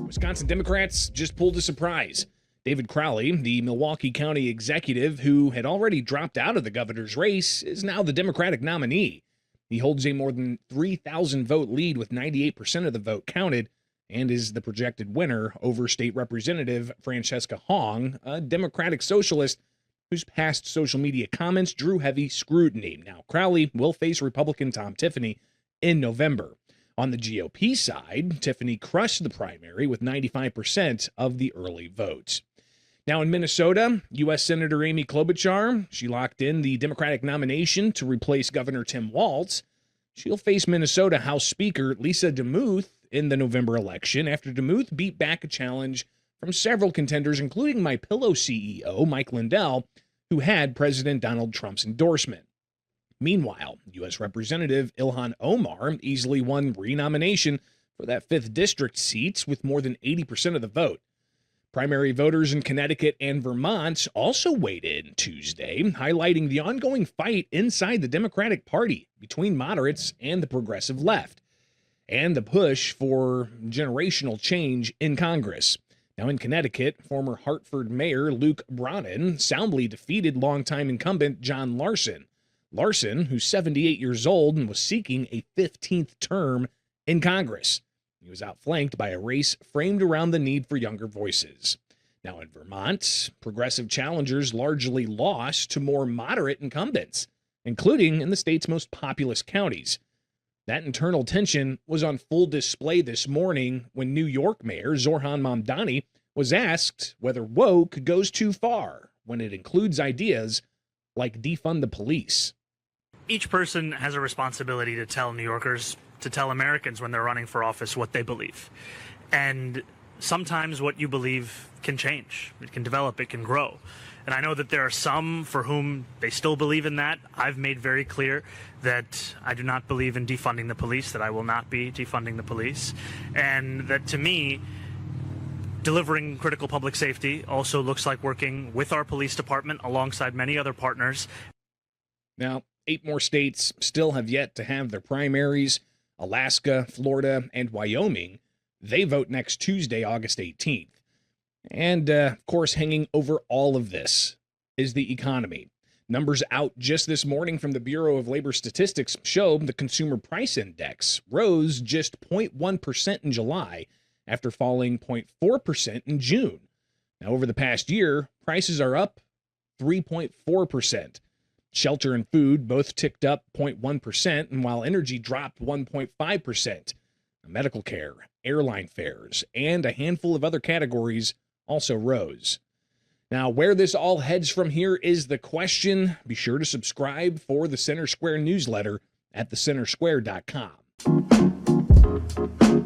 Wisconsin Democrats just pulled a surprise. David Crowley, the Milwaukee County executive who had already dropped out of the governor's race, is now the Democratic nominee. He holds a more than 3,000 vote lead with 98% of the vote counted and is the projected winner over State Representative Francesca Hong, a Democratic socialist whose past social media comments drew heavy scrutiny. Now, Crowley will face Republican Tom Tiffany in November. On the GOP side, Tiffany crushed the primary with 95% of the early votes. Now in Minnesota, U.S. Senator Amy Klobuchar, she locked in the Democratic nomination to replace Governor Tim Walz. She'll face Minnesota House Speaker Lisa DeMuth in the November election after DeMuth beat back a challenge from several contenders, including MyPillow CEO Mike Lindell, who had President Donald Trump's endorsement. Meanwhile, U.S. Representative Ilhan Omar easily won renomination for that 5th district seat with more than 80% of the vote. Primary voters in Connecticut and Vermont also weighed in Tuesday, highlighting the ongoing fight inside the Democratic Party between moderates and the progressive left, and the push for generational change in Congress. Now in Connecticut, former Hartford Mayor Luke Bronin soundly defeated longtime incumbent John Larson. Larson, who's 78 years old and was seeking a 15th term in Congress. He was outflanked by a race framed around the need for younger voices. Now in Vermont, progressive challengers largely lost to more moderate incumbents, including in the state's most populous counties. That internal tension was on full display this morning when New York Mayor Zohran Mamdani was asked whether woke goes too far when it includes ideas like defund the police. Each person has a responsibility to tell New Yorkers, to tell Americans when they're running for office what they believe. And sometimes what you believe can change. It can develop, it can grow. And I know that there are some for whom they still believe in that. I've made very clear that I do not believe in defunding the police, that I will not be defunding the police. And that to me, delivering critical public safety also looks like working with our police department alongside many other partners. Now, 8 more states still have yet to have their primaries. Alaska, Florida, and Wyoming, they vote next Tuesday, August 18th. And, of course, hanging over all of this is the economy. Numbers out just this morning from the Bureau of Labor Statistics show the Consumer Price Index rose just 0.1% in July after falling 0.4% in June. Now, over the past year, prices are up 3.4%. Shelter and food both ticked up 0.1%, and while energy dropped 1.5%. Medical care, airline fares, and a handful of other categories also rose. Now, where this all heads from here is the question. Be sure to subscribe for the Center Square newsletter at thecentersquare.com.